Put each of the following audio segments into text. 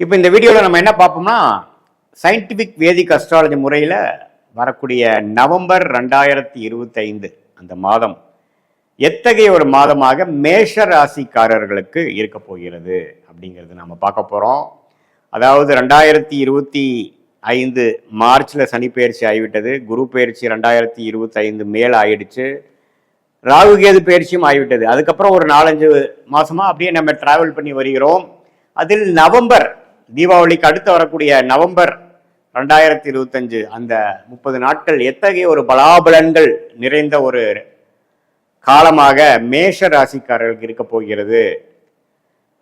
இப்போ இந்த வீடியோவில் நம்ம என்ன பார்ப்போம்னா சயின்டிஃபிக் வேதிக் அஸ்ட்ராலஜி முறையில் வரக்கூடிய நவம்பர் 2025 அந்த மாதம் எத்தகைய ஒரு மாதமாக மேஷ ராசிக்காரர்களுக்கு இருக்க போகிறது அப்படிங்கிறது நம்ம பார்க்க போகிறோம். அதாவது 2025 மார்ச்சில் சனி பயிற்சி ஆகிவிட்டது. குரு பயிற்சி 2025 மேலே ஆயிடுச்சு. ராகு கேது பயிற்சியும் ஆகிவிட்டது. அதுக்கப்புறம் ஒரு 4-5 மாசமா அப்படியே நம்ம டிராவல் பண்ணி வருகிறோம். அதில் நவம்பர் தீபாவளிக்கு அடுத்து வரக்கூடிய நவம்பர் 2025 அந்த 30 நாட்கள் எத்தகைய ஒரு பலாபலன்கள் நிறைந்த ஒரு காலமாக மேஷ ராசிக்காரர்களுக்கு இருக்க போகிறது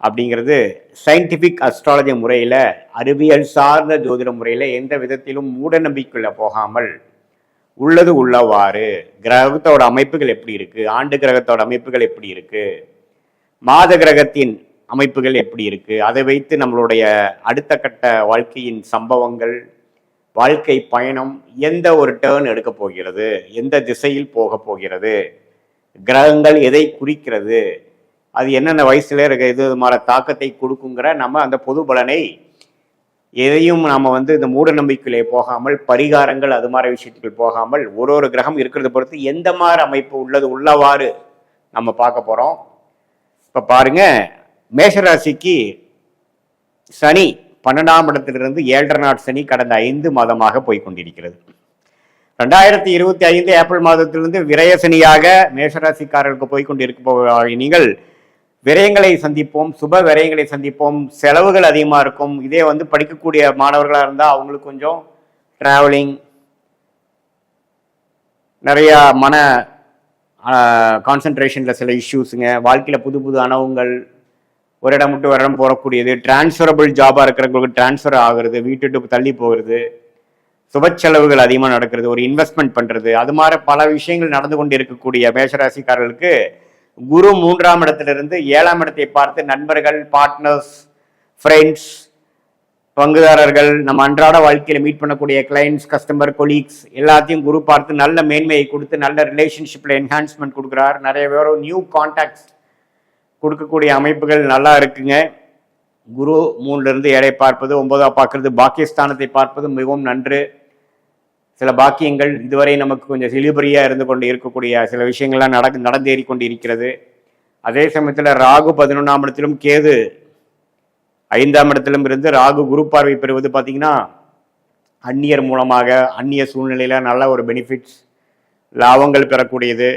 அப்படிங்கிறது சயின்டிஃபிக் அஸ்ட்ராலஜி முறையில், அறிவியல் சார்ந்த ஜோதிட முறையில் எந்த விதத்திலும் மூட நம்பிக்கைக்குள்ள போகாமல் உள்ளது உள்ளவாறு கிரகத்தோட அமைப்புகள் எப்படி இருக்கு, ஆண்டு கிரகத்தோட அமைப்புகள் எப்படி இருக்கு, மாத கிரகத்தின் அமைப்புகள் எப்படி இருக்கு, அதை வைத்து நம்மளுடைய அடுத்த கட்ட வாழ்க்கையின் சம்பவங்கள், வாழ்க்கை பயணம் எந்த ஒரு டேர்ன் எடுக்க போகிறது, எந்த திசையில் போக போகிறது, கிரகங்கள் எதை குறிக்கிறது, அது என்னென்ன வயசுல இருக்க இது மாதிரி தாக்கத்தை கொடுக்குங்கிற நம்ம அந்த பொது பலனை எதையும் நாம இந்த மூட நம்பிக்கையிலே போகாமல், பரிகாரங்கள் அது மாதிரி விஷயத்துக்கு போகாமல் ஒரு கிரகம் இருக்கிறத பொறுத்து எந்த மாதிரி அமைப்பு உள்ளது உள்ளவாறு நம்ம பார்க்க போறோம். இப்ப பாருங்க, மேஷராசிக்கு சனி 12ஆம் இடத்திலிருந்து 7.5 நாட் சனி கடந்த 5 மாதமாக போய்கொண்டிருக்கிறது. 2025 ஏப்ரல் மாதத்திலிருந்து விரய சனியாக மேஷராசிக்காரர்களுக்கு போய்கொண்டிருக்க நீங்கள் விரயங்களை சந்திப்போம், சுப விரயங்களை சந்திப்போம், செலவுகள் அதிகமாக இருக்கும். இதே படிக்கக்கூடிய மாணவர்களாக இருந்தால் அவங்களுக்கு கொஞ்சம் டிராவலிங், நிறையா மன கான்சன்ட்ரேஷனில் சில இஷ்யூஸுங்க, வாழ்க்கையில் புது புது அனுபவங்கள், ஒரு இடம் விட்டு ஒரு இடம் போகக்கூடியது, டிரான்ஸ்ஃபரபிள் ஜாபாக இருக்கிறவங்களுக்கு டிரான்ஸ்ஃபர் ஆகுறது, வீட்டு தள்ளி போகிறது, சுப செலவுகள் அதிகமாக நடக்கிறது, ஒரு இன்வெஸ்ட்மெண்ட் பண்ணுறது, அது மாதிரி பல விஷயங்கள் நடந்து கொண்டு இருக்கக்கூடிய மேஷராசிக்காரர்களுக்கு குரு 3ஆம் இடத்திலிருந்து 7ஆம் இடத்தை பார்த்து நண்பர்கள், பார்ட்னர்ஸ், ஃப்ரெண்ட்ஸ், பங்குதாரர்கள், நம்ம அன்றாட வாழ்க்கையில் மீட் பண்ணக்கூடிய கிளைண்ட்ஸ், கஸ்டமர், கொலீக்ஸ் எல்லாத்தையும் குரு பார்த்து நல்ல மேன்மையை கொடுத்து நல்ல ரிலேஷன்ஷிப்பில் என்ஹான்ஸ்மெண்ட் கொடுக்குறார். நிறைய பேர் நியூ கான்டாக்ட்ஸ் கொடுக்கக்கூடிய அமைப்புகள் நல்லா இருக்குங்க. குரு 3லிருந்து 7ஐ பார்ப்பது, 9ஆ பார்க்கறது, பாக்கியஸ்தானத்தை பார்ப்பது மிகவும் நன்று. சில பாக்கியங்கள் இதுவரை நமக்கு கொஞ்சம் இழுபறியாக இருந்து கொண்டு இருக்கக்கூடிய சில விஷயங்கள்லாம் நடந்தேறி கொண்டு இருக்கிறது. அதே சமயத்தில் ராகு 11ஆம் இடத்திலும் கேது 5ஆம் இடத்திலும் இருந்து ராகு குரு பார்வை பெறுவது பார்த்தீங்கன்னா அந்நியர் மூலமாக அந்நிய சூழ்நிலையில் நல்ல ஒரு பெனிஃபிட்ஸ், லாபங்கள் பெறக்கூடியது,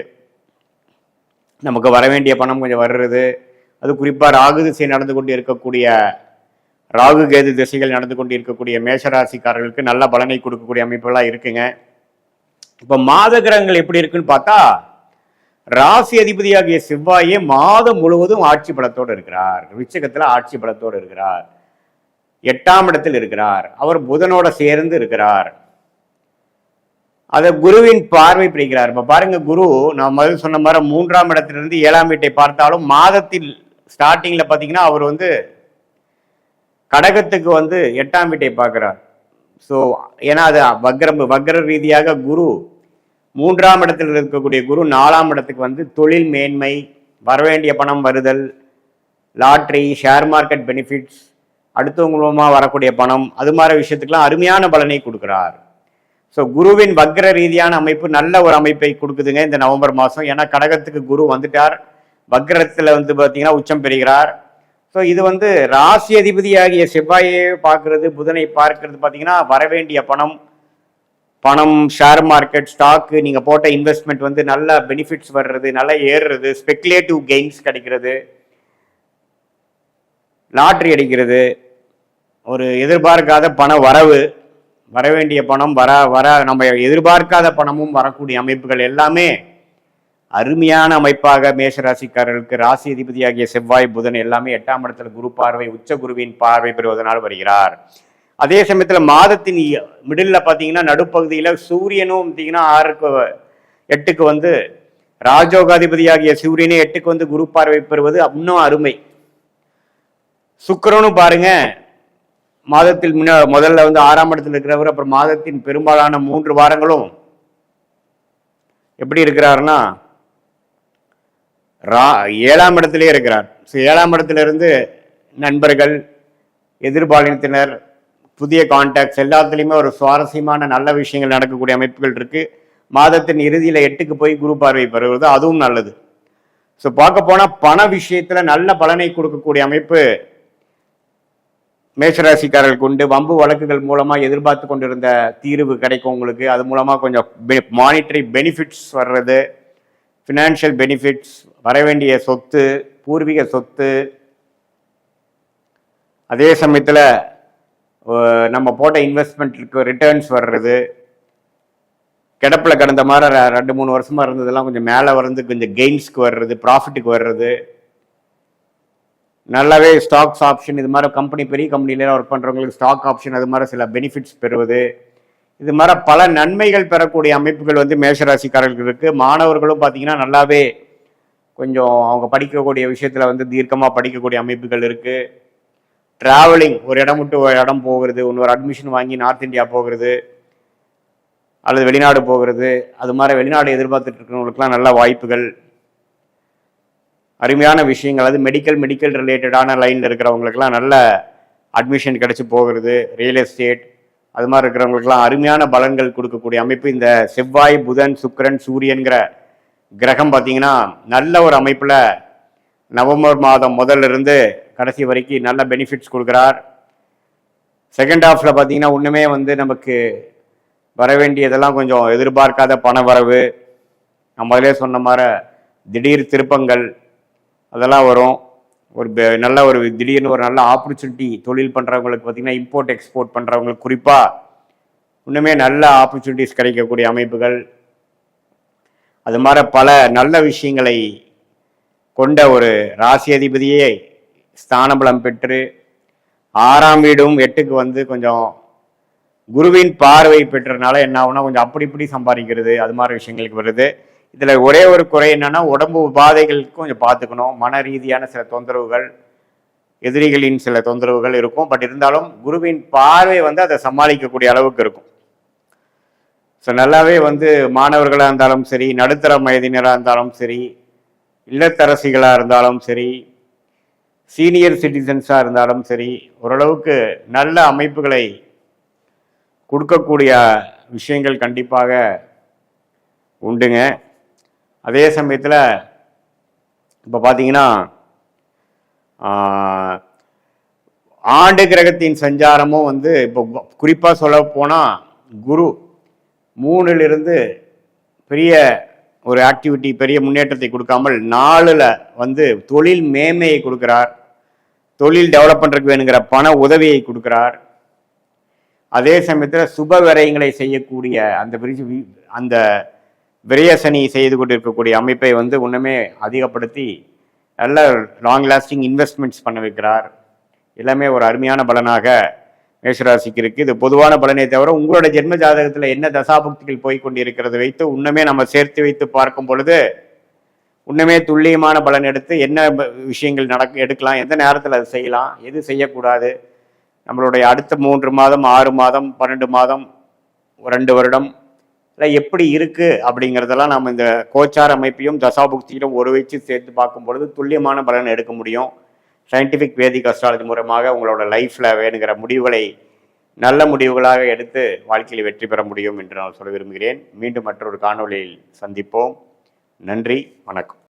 நமக்கு வர வேண்டிய பணம் கொஞ்சம் வர்றது. அது குறிப்பாக ராகு திசை நடந்து கொண்டு இருக்கக்கூடிய, ராகு கேது திசைகள் நடந்து கொண்டு இருக்கக்கூடிய மேஷராசிக்காரர்களுக்கு நல்ல பலனை கொடுக்கக்கூடிய அமைப்புகளாக இருக்குங்க. இப்போ மாத கிரகங்கள் எப்படி இருக்குன்னு பார்த்தா, ராசி அதிபதியாகிய செவ்வாயே மாதம் முழுவதும் ஆட்சி பலத்தோடு இருக்கிறார். விச்சகத்தில் ஆட்சி பலத்தோடு இருக்கிறார். 8ஆம் இடத்தில் இருக்கிறார். அவர் புதனோட சேர்ந்து இருக்கிறார். அதை குருவின் பார்வை பிடிக்கிறார். இப்ப பாருங்க, குரு நான் முதல் சொன்ன மாதிரி 3ஆம் இடத்திலிருந்து 7ஆம் வீட்டை பார்த்தாலும் மாதத்தில் ஸ்டார்டிங்ல பாத்தீங்கன்னா அவர் கடகத்துக்கு 8ஆம் வீட்டை பார்க்கிறார். ஸோ ஏன்னா அது வக்ர ரீதியாக குரு 3ஆம் இடத்தில் இருக்கக்கூடிய குரு 4ஆம் இடத்துக்கு தொழில் மேன்மை, வரவேண்டிய பணம் வருதல், லாட்ரி, ஷேர் மார்க்கெட் பெனிஃபிட்ஸ், அடுத்தவங்க மூலமா வரக்கூடிய பணம், அது மாதிரி விஷயத்துக்கெல்லாம் அருமையான பலனை கொடுக்கிறார். ஸோ குருவின் வக்ர ரீதியான அமைப்பு நல்ல ஒரு அமைப்பை கொடுக்குதுங்க இந்த நவம்பர் மாதம். ஏன்னா கடகத்துக்கு குரு வந்துட்டார், வக்ரத்தில் பார்த்தீங்கன்னா உச்சம் பெறுகிறார். ஸோ இது ராசி அதிபதியாகிய செவ்வாயை பார்க்கறது, புதனை பார்க்கறது பார்த்தீங்கன்னா வரவேண்டிய பணம், ஷேர் மார்க்கெட், ஸ்டாக்கு, நீங்கள் போட்ட இன்வெஸ்ட்மெண்ட் நல்ல பெனிஃபிட்ஸ் வர்றது, நல்லா ஏறுறது, ஸ்பெகுலேட்டிவ் கெயின்ஸ் கிடைக்கிறது, லாட்ரி அடிக்கிறது, ஒரு எதிர்பார்க்காத பண வரவு, வரவேண்டிய பணம் வர நம்ம எதிர்பார்க்காத பணமும் வரக்கூடிய அமைப்புகள் எல்லாமே அருமையான அமைப்பாக மேஷராசிக்காரர்களுக்கு ராசி அதிபதியாகிய செவ்வாய், புதன் எல்லாமே 8ஆம் இடத்துல குரு பார்வை, உச்ச குருவின் பார்வை பெறுவதனால் வருகிறார். அதே சமயத்தில் மாதத்தின் மிடில் பார்த்தீங்கன்னா நடுப்பகுதியில் சூரியனும் பார்த்தீங்கன்னா 8க்கு ராஜோகாதிபதியாகிய சூரியனே 8க்கு குரு பார்வை பெறுவது இன்னும் அருமை. சுக்கிரனும் பாருங்க மாதத்தில் முதல்ல 6ஆம் இடத்துல இருக்கிறவர், அப்புறம் மாதத்தின் பெரும்பாலான 3 வாரங்களும் எப்படி இருக்கிறாருன்னா 7ஆம் இடத்திலே இருக்கிறார். 7ஆம் இடத்துல இருந்து நண்பர்கள், எதிர்பாலினத்தினர், புதிய கான்டாக்ட்ஸ் எல்லாத்துலேயுமே ஒரு சுவாரஸ்யமான நல்ல விஷயங்கள் நடக்கக்கூடிய அமைப்புகள் இருக்குது. மாதத்தின் இறுதியில் 8க்கு போய் குரு பார்வை பெறுவது அதுவும் நல்லது. ஸோ பார்க்க போனால் பண விஷயத்தில் நல்ல பலனை கொடுக்கக்கூடிய அமைப்பு மேஷராசிக்காரர்களுக்கு உண்டு. வம்பு வழக்குகள் மூலமாக எதிர்பார்த்து கொண்டிருந்த தீர்வு கிடைக்கும் உங்களுக்கு. அது மூலமாக கொஞ்சம் மானிட்டரி பெனிஃபிட்ஸ் வர்றது, ஃபினான்ஷியல் பெனிஃபிட்ஸ், வர வேண்டிய சொத்து, பூர்வீக சொத்து, அதே சமயத்தில் நம்ம போட்ட இன்வெஸ்ட்மெண்ட்டுக்கு ரிட்டர்ன்ஸ் வர்றது, கிடப்பில் கடந்த மாதிரி 2-3 வருஷமாக இருந்ததெல்லாம் கொஞ்சம் மேலே வந்து கொஞ்சம் கெயின்ஸ்க்கு வர்றது, ப்ராஃபிட்டுக்கு வர்றது, நல்லாவே ஸ்டாக்ஸ் ஆப்ஷன், இது மாதிரி கம்பெனி, பெரிய கம்பெனிலாம் ஒர்க் பண்ணுறவங்களுக்கு ஸ்டாக் ஆப்ஷன், அது மாதிரி சில பெனிஃபிட்ஸ் பெறுவது, இது மாதிரி பல நன்மைகள் பெறக்கூடிய அமைப்புகள் வந்து மேஷராசிக்காரர்களுக்கு இருக்குது. மாணவர்களும் பார்த்தீங்கன்னா நல்லாவே கொஞ்சம் அவங்க படிக்கக்கூடிய விஷயத்தில் வந்து தீர்க்கமாக படிக்கக்கூடிய அமைப்புகள் இருக்குது. ட்ராவலிங், ஒரு இடம் விட்டு ஒரு இடம் போகிறது, இன்னொரு அட்மிஷன் வாங்கி நார்த் இந்தியா போகிறது அல்லது வெளிநாடு போகிறது, அது மாதிரி வெளிநாடு எதிர்பார்த்துட்டு இருக்கிறவங்களுக்குலாம் நல்ல வாய்ப்புகள், அருமையான விஷயங்கள். அது மெடிக்கல் ரிலேட்டடான லைனில் இருக்கிறவங்களுக்குலாம் நல்ல அட்மிஷன் கிடச்சி போகிறது, ரியல் எஸ்டேட் அது மாதிரி இருக்கிறவங்களுக்குலாம் அருமையான பலன்கள் கொடுக்கக்கூடிய அமைப்பு. இந்த செவ்வாய், புதன், சுக்கிரன், சூரியன்கிற கிரகம் பார்த்தீங்கன்னா நல்ல ஒரு அமைப்பில் நவம்பர் மாதம் முதல்ல இருந்து கடைசி வரைக்கும் நல்ல பெனிஃபிட்ஸ் கொடுக்குறார். செகண்ட் ஹாஃபில் பார்த்தீங்கன்னா ஒன்றுமே வந்து நமக்கு வர வேண்டியதெல்லாம் கொஞ்சம் எதிர்பார்க்காத பண வரவு, நம்ம அதிலே சொன்ன மாதிரி திடீர் திருப்பங்கள் அதெல்லாம் வரும். ஒரு நல்ல ஒரு திடீர்னு ஒரு நல்ல ஆப்பர்ச்சுனிட்டி தொழில் பண்ணுறவங்களுக்கு பார்த்தீங்கன்னா இம்போர்ட் எக்ஸ்போர்ட் பண்ணுறவங்களுக்கு குறிப்பாக இன்னுமே நல்ல ஆப்பர்ச்சுனிட்டிஸ் கிடைக்கக்கூடிய அமைப்புகள், அது மாதிரி பல நல்ல விஷயங்களை கொண்ட ஒரு ராசி அதிபதியே ஸ்தானபலம் பெற்று 6ஆம் வீடும் 8க்கு வந்து கொஞ்சம் குருவின் பார்வை பெற்றதுனால என்ன ஆகுனா கொஞ்சம் அப்படி இப்படி சம்பாதிக்கிறது, அது மாதிரி விஷயங்களுக்கு வருது. இதில் ஒரே ஒரு குறை என்னன்னா உடம்பு உபாதைகளுக்கு கொஞ்சம் பார்த்துக்கணும். மன ரீதியான சில தொந்தரவுகள், எதிரிகளின் சில தொந்தரவுகள் இருக்கும். பட் இருந்தாலும் குருவின் பார்வை வந்து அதை சமாளிக்கக்கூடிய அளவுக்கு இருக்கும். ஸோ நல்லாவே வந்து மாணவர்களாக இருந்தாலும் சரி, நடுத்தர வயதினராக இருந்தாலும் சரி, இல்லத்தரசிகளாக இருந்தாலும் சரி, சீனியர் சிட்டிசன்ஸாக இருந்தாலும் சரி, ஓரளவுக்கு நல்ல அமைப்புகளை கொடுக்கக்கூடிய விஷயங்கள் கண்டிப்பாக உண்டுங்க. அதே சமயத்தில் இப்போ பார்த்தீங்கன்னா ஆண்டு கிரகத்தின் சஞ்சாரமும் வந்து இப்போ குறிப்பாக சொல்ல போனால் குரு 3லிருந்து பெரிய ஒரு ஆக்டிவிட்டி, பெரிய முன்னேற்றத்தை கொடுக்காமல் 4ல் வந்து தொழில் மேன்மையை கொடுக்கிறார், தொழில் டெவலப் பண்ணுறதுக்கு வேணுங்கிற பண உதவியை கொடுக்கிறார். அதே சமயத்தில் சுப விரயங்களை செய்யக்கூடிய அந்த விரயசனி செய்து கொண்டிருக்கக்கூடிய அமைப்பை வந்து ஒன்றுமே அதிகப்படுத்தி நல்ல லாங் லாஸ்டிங் இன்வெஸ்ட்மெண்ட்ஸ் பண்ண வைக்கிறார். எல்லாமே ஒரு அருமையான பலனாக மேஷராசிக்கு இருக்குது. இது பொதுவான பலனை தவிர உங்களோட ஜென்ம ஜாதகத்தில் என்ன தசாபுக்திகள் போய்கொண்டிருக்கிறது வைத்து உண்மையே நம்ம சேர்த்து வைத்து பார்க்கும் பொழுது உண்மையே துல்லியமான பலன் எடுத்து என்ன விஷயங்கள் எடுக்கலாம், எந்த நேரத்தில் அது செய்யலாம், எது செய்யக்கூடாது, நம்மளுடைய அடுத்த 3 மாதம், 6 மாதம், 12 மாதம், 2 வருடம் எப்படி இருக்கு அப்படிங்கிறதெல்லாம் நம்ம இந்த கோச்சார அமைப்பையும் தசாபுக்தியிலும் ஒரு வச்சு சேர்த்து பார்க்கும் பொழுது துல்லியமான பலன் எடுக்க முடியும். சயின்டிஃபிக் வேதிக் அஸ்ட்ராலஜி மூலமாக உங்களோட லைஃப்ல வேணுங்கிற முடிவுகளை நல்ல முடிவுகளாக எடுத்து வாழ்க்கையில் வெற்றி பெற முடியும் என்று நான் சொல்ல விரும்புகிறேன். மீண்டும் மற்றொரு காணொளியில் சந்திப்போம். நன்றி, வணக்கம்.